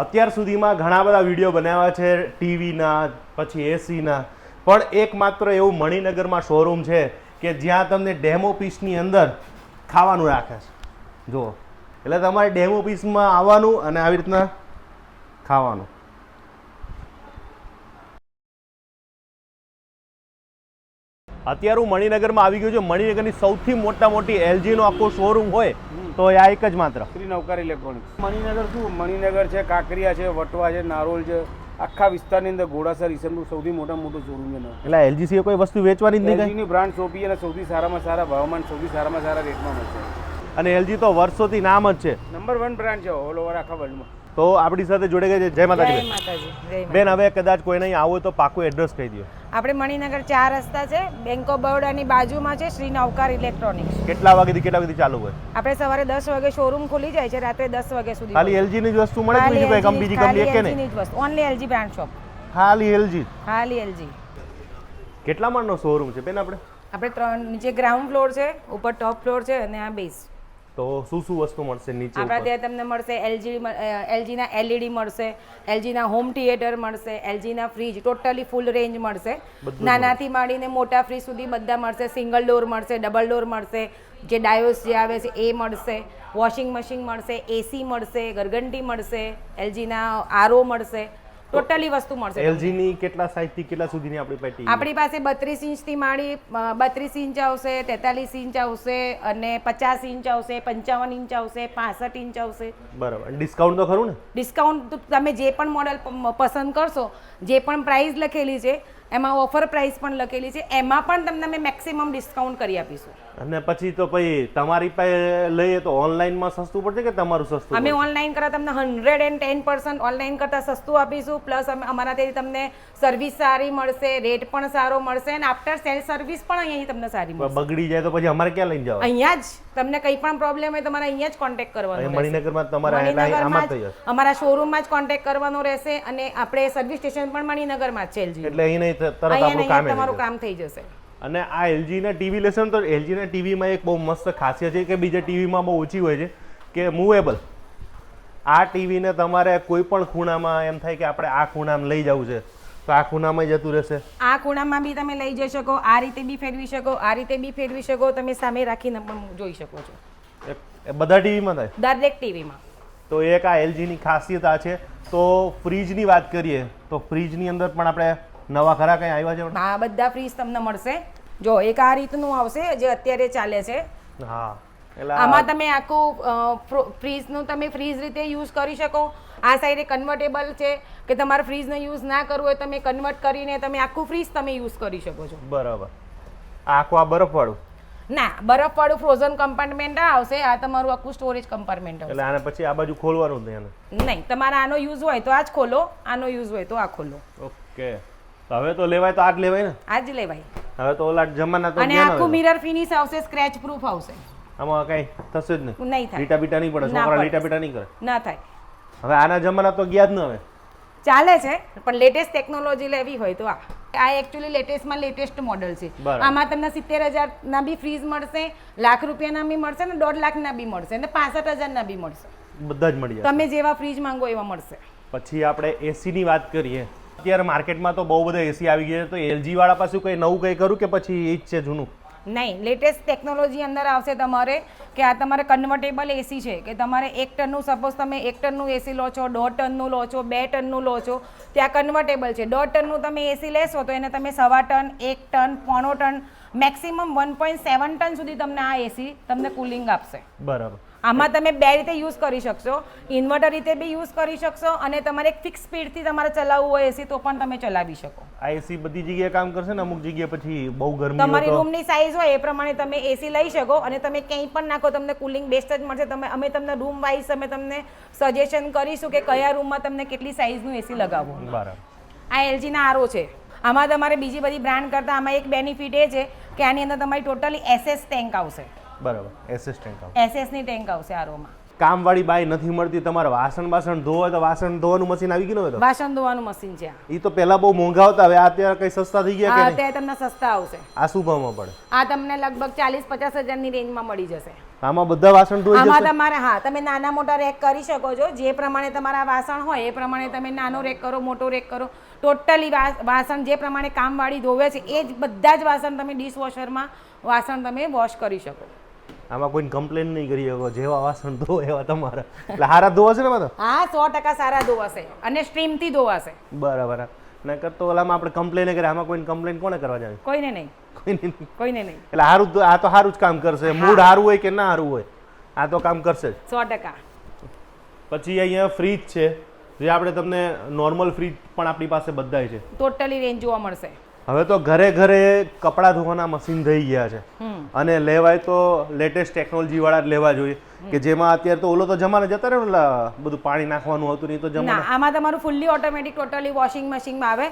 અત્યાર સુધીમાં ઘણા બધા વિડીયો બનાવ્યા છે ટીવીના, પછી એસીના, પણ એકમાત્ર એવું મણિનગરમાં શોરૂમ છે કે જ્યાં તમને ડેમો પીસની અંદર ખાવાનું રાખે છે. જુઓ, એટલે તમારે ડેમો પીસમાં આવવાનું અને આવી રીતના ખાવાનું. અત્યારે હું મણિનગરમાં આવી ગયો છું. મણિનગરની સૌથી મોટી એલજીનો આખો શોરૂમ હોય તો આ એક જ માત્ર શ્રી નવકાર ઇલેક્ટ્રોનિક્સ. મણિનગર શું, મણિનગર છે, કાંકરિયા છે, વટવા છે, નારોલ છે, આખા વિસ્તારની અંદર ઘોડાસર ઈસનનું સૌથી મોટું શોરૂમ છે. એટલે એલજી સિવાય કોઈ વસ્તુ વેચવાની જ નહીં. એલજીની બ્રાન્ડ સોંપી અને સૌથી સારામાં સારા ભાવમાં, સૌથી સારામાં સારા રેટમાં મળશે. અને એલજી તો વર્ષોથી નામ જ છે, નંબર 1 બ્રાન્ડ છે ઓલ ઓવર આખા વર્લ્ડમાં. તો આપણી સાથે જોડે ગયા છે. જય માતાજી બેન. હવે કદાચ કોઈ નહીં આવો તો પાકું એડ્રેસ કહી દો. આપણે મણિનગર 4 રસ્તા છે, બેંક ઓફ બરોડાની બાજુમાં છે શ્રી નવકાર ઇલેક્ટ્રોનિક્સ. કેટલા વાગેથી કેટલા વાગે ચાલુ હોય? આપણે સવારે 10 વાગે શોરૂમ ખુલી જાય છે, રાત્રે 10 વાગ્યા સુધી. ખાલી એલજી ની જ વસ્તુ મળે કે બીજી કોઈ બીજી કંપની કે નહીં? Only LG brand shop. ખાલી એલજી? ખાલી એલજી. કેટલા માળનો શોરૂમ છે બેન? આપણે 3 નીચે ગ્રાઉન્ડ ફ્લોર છે, ઉપર ટોપ ફ્લોર છે અને આ બેઝ. તો શું વસ્તુ મળશે નીચે? આપણા ત્યાં તમને મળશે એલજીના એલઈડી મળશે, એલજીના હોમ થિયેટર મળશે, એલજીના ફ્રીજ, ટોટલી ફૂલ રેન્જ મળશે. નાનાથી માંડીને મોટા ફ્રીજ સુધી બધા મળશે. સિંગલ ડોર મળશે, ડબલ ડોર મળશે, જે ડાયોસ જે આવે છે એ મળશે, વોશિંગ મશીન મળશે, એસી મળશે, ગરગંટી મળશે, એલજીના આરઓ મળશે, ટોટલી વસ્તુ મળશે. એલજીની કેટલા સાઇઝથી કેટલા સુધીની આપણી પાસે? આપણી પાસે 32 ઇંચથી માંડી 32 ઇંચ આવશે, 43 ઇંચ આવશે અને 50 ઇંચ આવશે, 55 ઇંચ આવશે, 65 ઇંચ આવશે. બરાબર. ડિસ્કાઉન્ટ તો ખરું ને? ડિસ્કાઉન્ટ તમે જે પણ મોડેલ પસંદ કરશો, જે પણ પ્રાઇસ લખેલી છે એમાં ઓફર પ્રાઇસ પણ લખેલી છે, એમાં પણ તમને અમે મેક્સિમમ ડિસ્કાઉન્ટ કરી આપીશું. અને પછી તો પછી તમારી પાસે લઈએ તો ઓનલાઈનમાં સસ્તું પડશે કે તમારું સસ્તું? અમે ઓનલાઈન કરતા તમને 110% ઓનલાઈન કરતા સસ્તું આપીશું. પ્લસ અમે અમારાથી તમને સર્વિસ સારી મળશે, રેટ પણ સારો મળશે અને આફ્ટર સેલ સર્વિસ પણ અહીંયાથી તમને સારી મળશે. બગડી જાય તો પછી અમારે ક્યાં લઈને જવાનું? અહીંયા જ તમને કંઈ પણ પ્રોબ્લેમ હોય તમારે અહીંયા જ કોન્ટેક્ટ કરવાનો. મણિનગરમાં તમારે અમારા શોરૂમમાં જ કોન્ટેક્ટ કરવાનો રહેશે અને આપણે સર્વિસ સ્ટેશન પણ મણિનગરમાં જ છે. એટલે અહીં તરત આપણું તમારું કામ થઈ જશે. અને આ એલજીના ટીવી લેશન તો એલજીના ટીવીમાં એક બહુ મસ્ત ખાસિયત છે કે બીજા ટીવીમાં બહુ ઓછી હોય છે કે મૂવેબલ. આ ટીવીને તમારે કોઈ પણ ખૂણામાં એમ થાય કે આપણે આ ખૂણામાં લઈ જવું છે તો આ ખૂણામાં જતું રહેશે. આ ખૂણામાં બી તમે લઈ જઈ શકો, આ રીતે બી ફેરવી શકો, આ રીતે બી ફેરવી શકો, તમે સામે રાખીને પણ જોઈ શકો છો. બધા ટીવીમાં થાય? દરેક ટીવીમાં. તો એક આ એલજીની ખાસિયત આ છે. તો ફ્રીજની વાત કરીએ તો ફ્રીજની અંદર પણ આપણે નવા ખરા કંઈ આવ્યા છે? હા, બધા ફ્રીજ તમને મળશે. જો એક આ રીતનું આવશે જે અત્યારે ચાલે છે. હા, એટલે આમાં તમે આખું ફ્રીજનું તમે ફ્રીજ રીતે યુઝ કરી શકો. આ સાઈડે કન્વર્ટેબલ છે કે તમારે ફ્રીજનો યુઝ ના કરવો હોય તમે કન્વર્ટ કરીને તમે આખું ફ્રીજ તમે યુઝ કરી શકો છો. બરાબર. આખું આ બરફવાળું? ના, બરફવાળું ફ્રોઝન કમ્પાર્ટમેન્ટ આવશે. આ તમારું આખું સ્ટોરેજ કમ્પાર્ટમેન્ટ આવશે. એટલે આને પછી આ બાજુ ખોલવાનું નહીં. તમારે આનો યુઝ હોય તો આ જ ખોલો, આનો યુઝ હોય તો આ ખોલો. ઓકે. હવે તો લેવાય તો આ જ લેવાય ને? આ જ લેવાય. હવે તો ઓલા જમાના તો અને આખું મિરર ફિનિશ આવશે, સ્ક્રેચ પ્રૂફ આવશે. આમાં કઈ થશે જ નહીં? નહીં થાય. લીટા બીટા નહીં પડે? છોકરા લીટા બીટા નહીં કરે? ના થાય. હવે આના જમાના તો ગયા જ ન. હવે ચાલે છે પણ લેટેસ્ટ ટેકનોલોજી લેવી હોય તો આ એકચ્યુઅલી લેટેસ્ટમાં લેટેસ્ટ મોડલ છે. આમાં તમને 70,000 ના બી ફ્રીજ મળશે, લાખ રૂપિયાના બી મળશે ને 1.5 લાખના બી મળશે ને 65,000 ના બી મળશે. બધા જ મળી જાય. તમે જેવા ફ્રીજ માંગો એવા મળશે. પછી આપણે એસી ની વાત કરીએ. અત્યારે માર્કેટમાં તો બહુ બધા એસી આવી ગયા છે. તો એલજી વાળા પાસે કંઈ નવું કંઈ કરું કે પછી એ જ છે જૂનું? નહીં, લેટેસ્ટ ટેકનોલોજી અંદર આવશે તમારે કે આ તમારે કન્વર્ટેબલ એસી છે કે તમારે 1 ટનનું સપોઝ તમે 1 ટનનું એસી લો છો, 1.5 ટનનું લો છો, 2 ટનનું લો છો, ત્યાં કન્વર્ટેબલ છે. 1.5 ટનનું તમે એસી લેશો તો એને તમે 1.25 ton, 1 ton, 1.25 ton, maximum 1.7 ton સુધી તમને આ એસી તમને કુલિંગ આપશે. બરાબર. આમાં તમે બે રીતે યુઝ કરી શકશો. ઇન્વર્ટર રીતે બી યુઝ કરી શકશો અને તમારે એક ફિક્સ સ્પીડથી તમારે ચલાવવું હોય એસી તો પણ તમે ચલાવી શકો. આ એસી બધી જગ્યાએ કામ કરશે ને? અમુક જગ્યાએ પછી બહુ ગરમી તમારી રૂમની સાઇઝ હોય એ પ્રમાણે તમે એસી લઈ શકો અને તમે ક્યાંય પણ નાખો તમને કુલિંગ બેસ્ટ જ મળશે. અમે તમને રૂમ વાઇઝ અમે તમને સજેશન કરીશું કે કયા રૂમમાં તમને કેટલી સાઇઝનું એસી લગાવવું. બરાબર. આ એલજીના આરઓ છે. આમાં તમારે બીજી બધી બ્રાન્ડ કરતાં આમાં એક બેનિફિટ એ છે કે આની અંદર તમારી ટોટલી એસએસ ટેન્ક આવશે. બરાબર. એસએસ ટેન્ક આવશે. એસએસની ટેન્ક આવશે આરઓમાં. કામવાળી બાઈ નથી મળતી. તમારે વાસણ ધોવા તો વાસણ ધોવાનું મશીન આવી ગયું ને? વાસણ ધોવાનું મશીન છે. એ તો પહેલા બહુ મોંઘા હતા, હવે અત્યારે કઈ સસ્તા થઈ ગયા કે? અત્યારે તમને સસ્તા આવશે. આ શું ભાવમાં પડે? આ તમને લગભગ 40-50 હજારની રેન્જમાં મળી જશે. આમાં બધા વાસણ ધોઈ આમાં જશે તમારે હા તમે નાના મોટા રેક કરી શકો છો, જે પ્રમાણે તમારા વાસણ હોય એ પ્રમાણે તમે નાનો રેક કરો, મોટો રેક કરો. ટોટલી વાસણ જે પ્રમાણે કામવાળી ધોવે છે એ જ બધા જ વાસણ તમે ડિશવોશરમાં વાસણ તમે વોશ કરી શકો. આમાં કોઈ કમ્પ્લેન નહીં કરી શકો, જેવા વાસણ ધો એવા તમારા. એટલે હારા ધોવાશે ને બધો? હા 100% સારા ધોવાશે અને સ્ટ્રીમથી ધોવાશે. બરાબર. નકર તો ઓલામાં આપણે કમ્પ્લેન કરીએ, આમાં કોઈને કમ્પ્લેન કોને કરવા જાય? કોઈને નહીં, કોઈને નહીં. એટલે હારું આ તો સારું જ કામ કરશે. મૂડ સારું હોય કે ના સારું હોય, આ તો કામ કરશે જ. 100%. પછી અહીંયા ફ્રીજ છે, જે આપણે તમને નોર્મલ ફ્રીજ પણ આપણી પાસે બધાય છે. ટોટલી રેન્જ જોવા મળશે. હવે તો ઘરે ઘરે કપડાં ધોવાના મશીન થઈ ગયા છે અને લેવાય તો લેટેસ્ટ ટેકનોલોજી વાળા જ લેવા જોઈએ, કે જેમાં અત્યારે તો ઓલો તો જમાને જતા રહ્યો ને બધું પાણી નાખવાનું હતું નહીં તો ના, આમાં તમારું ફૂલ્લી ઓટોમેટિક ટોટલી વોશિંગ મશીનમાં આવે.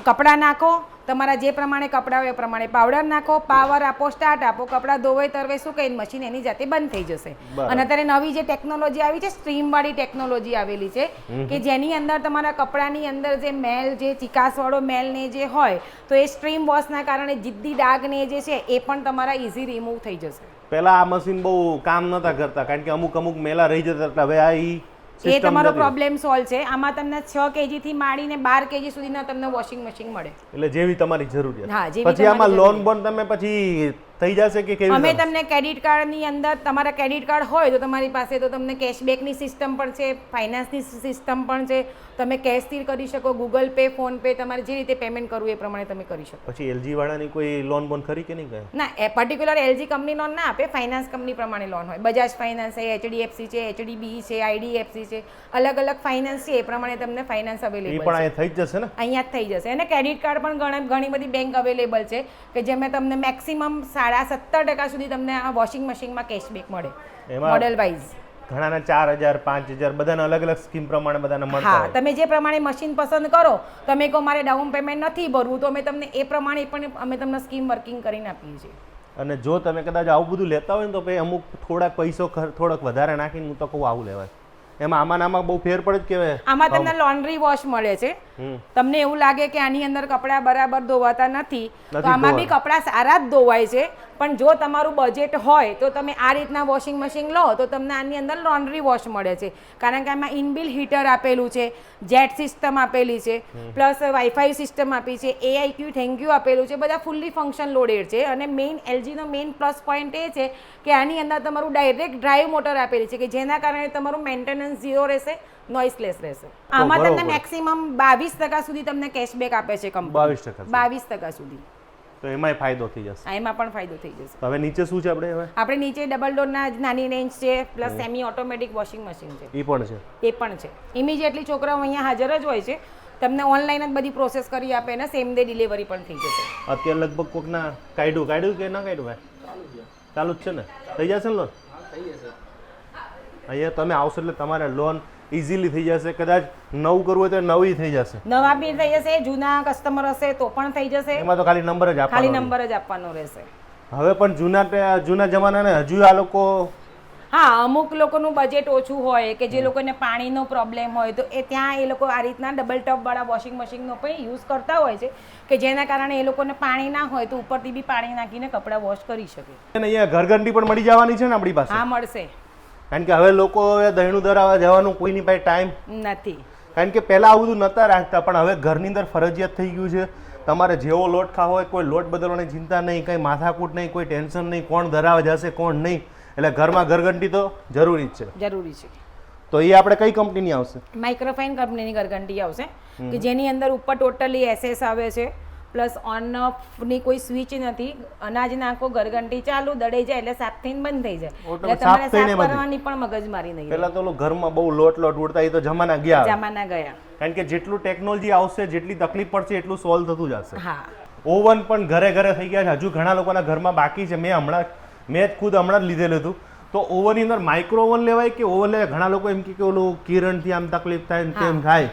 કપડાં નાખો, તમારા જે પ્રમાણે કપડાં હોય એ પ્રમાણે પાવડર નાખો, પાવર આપો, સ્ટાર્ટ આપો, કપડાં ધોવાય તરવે શું કહીને મશીન એની જાતે બંધ થઈ જશે. અને અત્યારે નવી જે ટેકનોલોજી આવી છે, સ્ટ્રીમ વાળી ટેકનોલોજી આવેલી છે, કે જેની અંદર તમારા કપડાની અંદર જે મેલ, જે ચિકાસવાળો મેલ ને જે હોય તો એ સ્ટ્રીમ વોશના કારણે જિદ્દી ડાઘ ને જે છે એ પણ તમારા ઇઝી રિમૂવ થઈ જશે. પહેલા આ મશીન બહુ કામ નતા કરતા, કારણ કે અમુક મેલા રહી જતા હતા. હવે આ એ તમારો પ્રોબ્લેમ સોલ્વ છે. આમાં તમને 6 kg થી માંડીને 12 kg સુધીના તમને વોશિંગ મશીન મળે. એટલે જેવી તમારી જરૂરિયાત. હા, જેવી પછી આમાં લોન બોન તમે પછી થઈ જશે કે કેવી? અમે તમને ક્રેડિટ કાર્ડ ની અંદર, તમારા ક્રેડિટ કાર્ડ હોય તો તમારી પાસે તો તમને કેશબેક ની સિસ્ટમ પણ છે, ફાઇનાન્સ ની સિસ્ટમ પણ છે. તમે કેશથી કરી શકો, ગૂગલ પે, ફોન પે, તમારે જે રીતે પેમેન્ટ કરવું એ પ્રમાણે તમે કરી શકો. પછી એલજી વાળાની કોઈ લોન બોન ખરી કે નહીં? ના, એ પર્ટિક્યુલર એલજી કંપની લોન ના આપે, ફાઇનાન્સ કંપની પ્રમાણે લોન હોય. બજાજ ફાઇનાન્સ છે, HDFC છે, HDB છે, IDFC છે, અલગ અલગ ફાઇનાન્સ છે, એ પ્રમાણે તમને ફાઇનાન્સ અવેલેબલ છે. એ પણ અહીંયા થઈ જ જશે ને? અહીંયા જ થઈ જશે. અને ક્રેડિટ કાર્ડ પણ ઘણી બધી બેંક અવેલેબલ છે કે જેમાં તમને મેક્સિમમ 70% સુધી તમને આ વોશિંગ મશીનમાં કેશબેક મળે, મોડેલ વાઇઝ. ઘણાના 4000 5000 બધાના અલગ અલગ સ્કીમ પ્રમાણે બધાના મળતા હા, તમે જે પ્રમાણે મશીન પસંદ કરો, તમે કહો મારે ડાઉન પેમેન્ટ નથી ભરવું, તો અમે તમને એ પ્રમાણે પણ અમે તમને સ્કીમ વર્કિંગ કરીને આપીએ છીએ. અને જો તમે કદાચ આવું બધું લેતા હોય ને તો પછી અમુક થોડાક પૈસો થોડોક વધારે નાખીને હું તો કહું આવું લેવાય. એમાં આમાં બહુ ફેર પડે જ કહેવાય. આમાં તમને લોન્ડ્રી વોશ મળે છે. તમને એવું લાગે કે આની અંદર કપડાં બરાબર ધોવાતા નથી, તો આમાં બી કપડાં સારા જ ધોવાય છે. પણ જો તમારું બજેટ હોય તો તમે આ રીતના વોશિંગ મશીન લો તો તમને આની અંદર લોન્ડ્રી વોશ મળે છે, કારણ કે આમાં ઇનબિલ્ટ હીટર આપેલું છે, જેટ સિસ્ટમ આપેલી છે, પ્લસ વાઈફાઈ સિસ્ટમ આપી છે, AIQ થેન્ક્યુ આપેલું છે, બધા ફૂલ્લી ફંક્શન લોડેડ છે. અને મેઇન એલજીનો મેઇન પ્લસ પોઈન્ટ એ છે કે આની અંદર તમારું ડાયરેક્ટ ડ્રાઈવ મોટર આપેલી છે, કે જેના કારણે તમારું મેન્ટેનન્સ ઝીરો રહેશે, નોઇસલેસ રહેશે. આમાં તમને મેક્સિમમ 22% સુધી તમને કેશબેક આપે છે કંપની. 22% સુધી. તો એમાંય ફાયદો થઈ જશે. એમાં પણ ફાયદો થઈ જશે. હવે નીચે શું છે? આપણે નીચે ડબલ ડોરના નાની રેન્જ છે, plus semi automatic washing machine છે. એ પણ છે? એ પણ છે. ઇમિડિયેટલી છોકરાઓ અહીંયા હાજર જ હોય છે, તમને ઓનલાઈન જ બધી પ્રોસેસ કરી આપે ને સેમ ડે ડિલિવરી પણ થઈ જશે. અત્યારે લગભગ કોકના કાઢ્યું કે ના કાઢ્યું? ચાલુ જ છે ને? થઈ જશે ને લોન? અહીંયા તમે આવશો એટલે તમારે લોન ઇઝીલી થઈ જશે. કદાચ નવું કરવું હોય તો નવી થઈ જશે, નવા બી થઈ જશે, જૂના કસ્ટમર હશે તો પણ થઈ જશે. એમાં તો ખાલી નંબર જ આપવાનો રહેશે. હવે પણ જૂના જમાનાને હજુ આ લોકો, હા, અમુક લોકોનું બજેટ ઓછું હોય કે જે લોકોને પાણીનો પ્રોબ્લેમ હોય તો એ ત્યાં એ લોકો આ રીતના ડબલ ટપ વાળા વોશિંગ મશીનનો પણ યુઝ કરતા હોય છે, કે જેના કારણે એ લોકોને પાણી ના હોય તો ઉપરથી બી પાણી નાખીને કપડાં વોશ કરી શકે. અહીંયા ઘરઘંટી પણ મળી જવાની છે ને આપણી પાસે? હા, મળશે. કારણ કે હવે લોકો દહીણું ધરાવવા જવાનું કોઈની પાસે ટાઈમ નથી, કારણ કે પહેલા આવું બધું નતા રાખતા, પણ હવે ઘરની અંદર ફરજિયાત થઈ ગયું છે. તમારે જેવો લોટ ખાવો હોય, કોઈ લોટ બદલવાની ચિંતા નહીં, કંઈ માથાકૂટ નહીં, કોઈ ટેન્શન નહીં, કોણ ધરાવવા જશે કોણ નહીં. એટલે ઘરમાં ઘરઘંટી તો જરૂરી જ છે. તો એ આપણે કઈ કંપનીની આવશે? માઇક્રોફાઇન કંપનીની ઘરઘંટી આવશે, કે જેની અંદર ઉપર ટોટલી SS આવે છે, પ્લસ ઓન ઓફ ની કોઈ સ્વિચ નથી. અનાજ નાખો, ઘરઘંટી ચાલુ, દડાઈ જાય એટલે સાફ થઈને બંધ થઈ જાય, એટલે તમારે સાફ કરવાની પણ મગજમારી નહીં. પહેલા તો ઘરમાં બહુ લોટ ઉડતા, એ તો જમાના ગયા. કારણ કે જેટલું ટેકનોલોજી આવશે, જેટલી તકલીફ પડશે એટલું સોલ્વ થતું જશે. હા, ઓવન પણ ઘરે થઈ ગયા છે. હજુ ઘણા લોકોના ઘરમાં બાકી છે. મેં જ ખુદ હમણાં જ લીધેલું હતું. તો ઓવનની અંદર માઇક્રો ઓવન લેવાય કે ઓવન લેવાય? ઘણા લોકો એમ કે ઓલું કિરણથી આમ તકલીફ થાય તેમ થાય.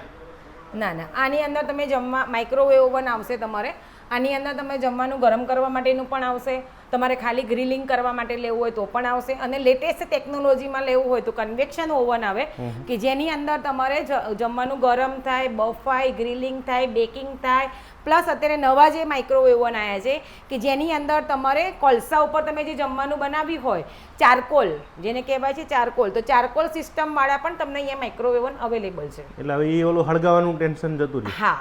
ના, આની અંદર તમે જમવા માઇક્રોવેવ ઓવન આવશે તમારે, આની અંદર તમે જમવાનું ગરમ કરવા માટેનું પણ આવશે, તમારે ખાલી ગ્રીલિંગ કરવા માટે લેવું હોય તો પણ આવશે, અને લેટેસ્ટ ટેકનોલોજીમાં લેવું હોય તો કન્વેક્શન ઓવન આવે કે જેની અંદર તમારે જમવાનું ગરમ થાય, બફાય, ગ્રીલિંગ થાય, બેકિંગ થાય. પ્લસ અત્યારે નવા જે માઇક્રોવેવ ઓવન આવ્યા છે કે જેની અંદર તમારે કોલસા ઉપર તમે જે જમવાનું બનાવ્યું હોય, ચારકોલ જેને કહેવાય છે ચારકોલ, તો ચારકોલ સિસ્ટમવાળા પણ તમને અહીંયા માઇક્રોવેવ ઓવન અવેલેબલ છે. એટલે હવે એ ઓલું હળગાવાનું ટેન્શન જતું રહ્યું. હા,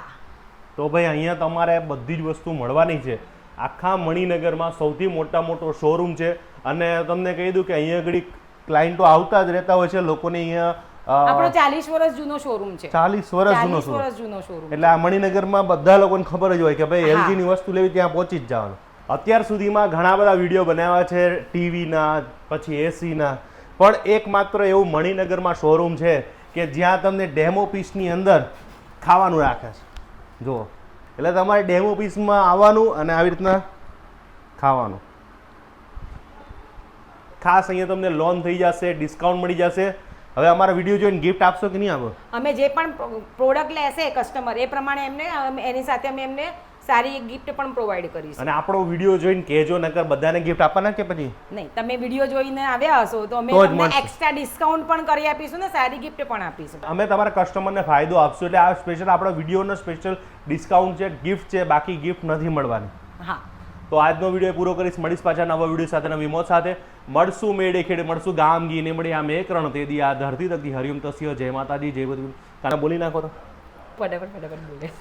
તો ભાઈ અહીંયા તમારે બધી જ વસ્તુ મળવાની છે. આખા મણિનગરમાં સૌથી મોટો શોરૂમ છે, અને તમને કહી દઉં કે અહીંયા આગળ ક્લાયન્ટો આવતા જ રહેતા હોય છે. લોકોને અહીંયા આપણો 40 વર્ષ જૂનો શોરૂમ છે. 40 વર્ષ જૂનો શોરૂમ. એટલે આ મણિનગરમાં બધા લોકોને ખબર જ હોય કે ભાઈ એલજી ની વસ્તુ લેવી ત્યાં પહોંચી જ જવાનું. અત્યાર સુધીમાં ઘણા બધા વિડીયો બનાવ્યા છે ટીવીના, પછી એસીના, પણ એકમાત્ર એવું મણિનગરમાં શોરૂમ છે કે જ્યાં તમને ડેમો પીસની અંદર ખાવાનું રાખે છે. જુઓ, એટલે તમારે ડેમો પીસમાં આવવાનું અને આવી રીતના ખાવાનું. ખાસ અહીંયા તમને લોન થઈ જશે, ડિસ્કાઉન્ટ મળી જશે. હવે અમારા વિડીયો જોઈને ગિફ્ટ આપશો કે નહીં આપો? અમે જે પણ પ્રોડક્ટ લેશે કસ્ટમર એ પ્રમાણે એની સાથે અમે એમને સારી ગિફ્ટ પણ પ્રોવાઈડ કરીશું. અને આપણો વિડીયો જોઈને કહેજો, નકર બધાને ગિફ્ટ આપવાના કે પછી નહીં, તમે વિડીયો જોઈને આવ્યા હશો તો અમે તમને એક્સ્ટ્રા ડિસ્કાઉન્ટ પણ કરી આપીશું ને સારી ગિફ્ટ પણ આપીશું. અમે તમારા કસ્ટમરને ફાયદો આપશું. એટલે આ સ્પેશિયલ આપણો વિડીયોનો સ્પેશિયલ ડિસ્કાઉન્ટ છે, ગિફ્ટ છે, બાકી ગિફ્ટ નથી મળવાની. હા, તો આજનો વિડીયો પૂરો કરીશ. મળીશ પાછા નવા વિડીયો સાથે, નવી મોજ સાથે. મળશું મેળે ખેડે, મળશું ગામ ગીને મળી. આ મેં કરણ તેદી આ ધરતી તકતી હરિયમ તસ્ય. જય માતાજી, જય બધું. કાના બોલી નાખો તો ફટાફટ બોલે.